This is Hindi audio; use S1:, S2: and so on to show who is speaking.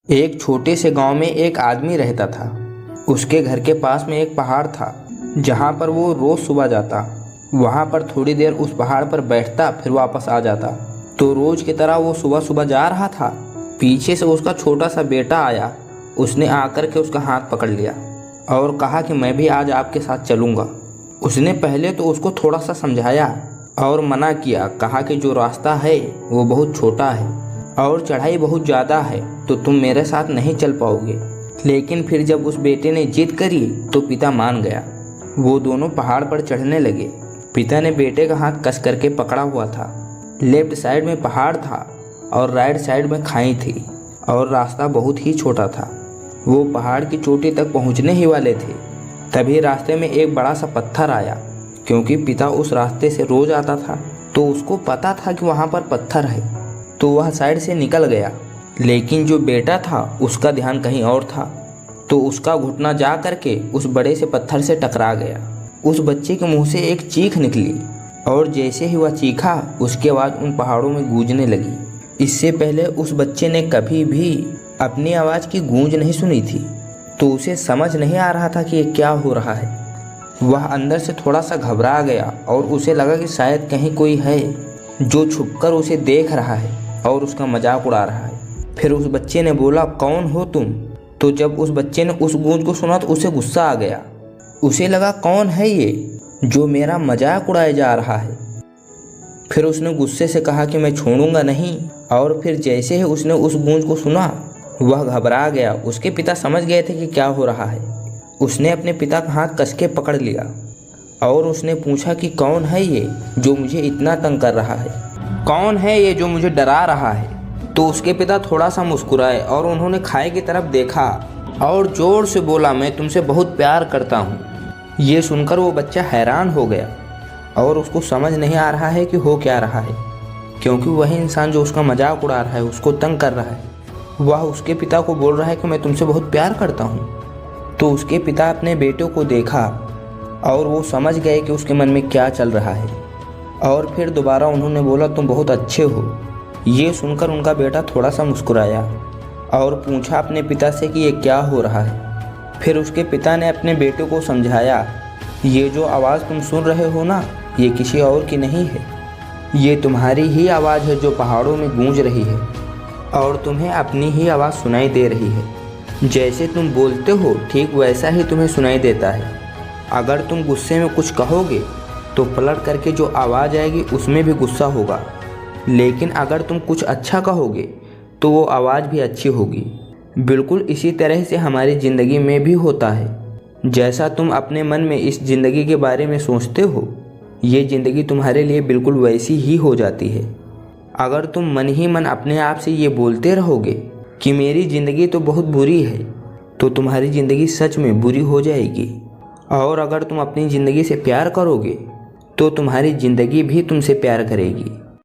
S1: एक छोटे से गांव में एक आदमी रहता था। उसके घर के पास में एक पहाड़ था जहां पर वो रोज सुबह जाता। वहां पर थोड़ी देर उस पहाड़ पर बैठता, फिर वापस आ जाता। तो रोज की तरह वो सुबह सुबह जा रहा था। पीछे से उसका छोटा सा बेटा आया। उसने आकर के उसका हाथ पकड़ लिया और कहा कि मैं भी आज आपके साथ चलूँगा। उसने पहले तो उसको थोड़ा सा समझाया और मना किया, कहा कि जो रास्ता है वो बहुत छोटा है और चढ़ाई बहुत ज़्यादा है, तो तुम मेरे साथ नहीं चल पाओगे। लेकिन फिर जब उस बेटे ने जिद करी तो पिता मान गया। वो दोनों पहाड़ पर चढ़ने लगे। पिता ने बेटे का हाथ कस करके पकड़ा हुआ था। लेफ्ट साइड में पहाड़ था और राइट साइड में खाई थी और रास्ता बहुत ही छोटा था। वो पहाड़ की चोटी तक पहुंचने ही वाले थे, तभी रास्ते में एक बड़ा सा पत्थर आया। क्योंकि पिता उस रास्ते से रोज आता था तो उसको पता था कि वहाँ पर पत्थर है, तो वह साइड से निकल गया। लेकिन जो बेटा था उसका ध्यान कहीं और था, तो उसका घुटना जा करके उस बड़े से पत्थर से टकरा गया। उस बच्चे के मुंह से एक चीख निकली और जैसे ही वह चीखा उसकी आवाज़ उन पहाड़ों में गूंजने लगी। इससे पहले उस बच्चे ने कभी भी अपनी आवाज़ की गूंज नहीं सुनी थी, तो उसे समझ नहीं आ रहा था कि ये क्या हो रहा है। वह अंदर से थोड़ा सा घबरा गया और उसे लगा कि शायद कहीं कोई है जो छुपकर उसे देख रहा है और उसका मजाक उड़ा रहा है। फिर उस बच्चे ने बोला, कौन हो तुम? तो जब उस बच्चे ने उस गूंज को सुना तो उसे गुस्सा आ गया। उसे लगा, कौन है ये जो मेरा मजाक उड़ाए जा रहा है? फिर उसने गुस्से से कहा कि मैं छोड़ूंगा नहीं। और फिर जैसे ही उसने उस गूंज को सुना वह घबरा गया। उसके पिता समझ गए थे कि क्या हो रहा है। उसने अपने पिता का हाथ कस के पकड़ लिया और उसने पूछा कि कौन है ये जो मुझे इतना तंग कर रहा है? कौन है ये जो मुझे डरा रहा है? तो उसके पिता थोड़ा सा मुस्कुराए और उन्होंने खाई की तरफ देखा और ज़ोर से बोला, मैं तुमसे बहुत प्यार करता हूँ। ये सुनकर वो बच्चा हैरान हो गया और उसको समझ नहीं आ रहा है कि हो क्या रहा है, क्योंकि वही इंसान जो उसका मजाक उड़ा रहा है, उसको तंग कर रहा है, वह उसके पिता को बोल रहा है कि मैं तुमसे बहुत प्यार करता हूँ। तो उसके पिता अपने बेटे को देखा और वो समझ गए कि उसके मन में क्या चल रहा है। और फिर दोबारा उन्होंने बोला, तुम बहुत अच्छे हो। ये सुनकर उनका बेटा थोड़ा सा मुस्कुराया और पूछा अपने पिता से कि ये क्या हो रहा है। फिर उसके पिता ने अपने बेटे को समझाया, ये जो आवाज़ तुम सुन रहे हो ना, ये किसी और की नहीं है, ये तुम्हारी ही आवाज़ है जो पहाड़ों में गूंज रही है और तुम्हें अपनी ही आवाज़ सुनाई दे रही है। जैसे तुम बोलते हो ठीक वैसा ही तुम्हें सुनाई देता है। अगर तुम गुस्से में कुछ कहोगे तो पलट करके जो आवाज़ आएगी उसमें भी गुस्सा होगा, लेकिन अगर तुम कुछ अच्छा कहोगे तो वो आवाज़ भी अच्छी होगी। बिल्कुल इसी तरह से हमारी ज़िंदगी में भी होता है। जैसा तुम अपने मन में इस ज़िंदगी के बारे में सोचते हो, ये ज़िंदगी तुम्हारे लिए बिल्कुल वैसी ही हो जाती है। अगर तुम मन ही मन अपने आप से ये बोलते रहोगे कि मेरी ज़िंदगी तो बहुत बुरी है, तो तुम्हारी ज़िंदगी सच में बुरी हो जाएगी। और अगर तुम अपनी ज़िंदगी से प्यार करोगे तो तुम्हारी ज़िंदगी भी तुमसे प्यार करेगी।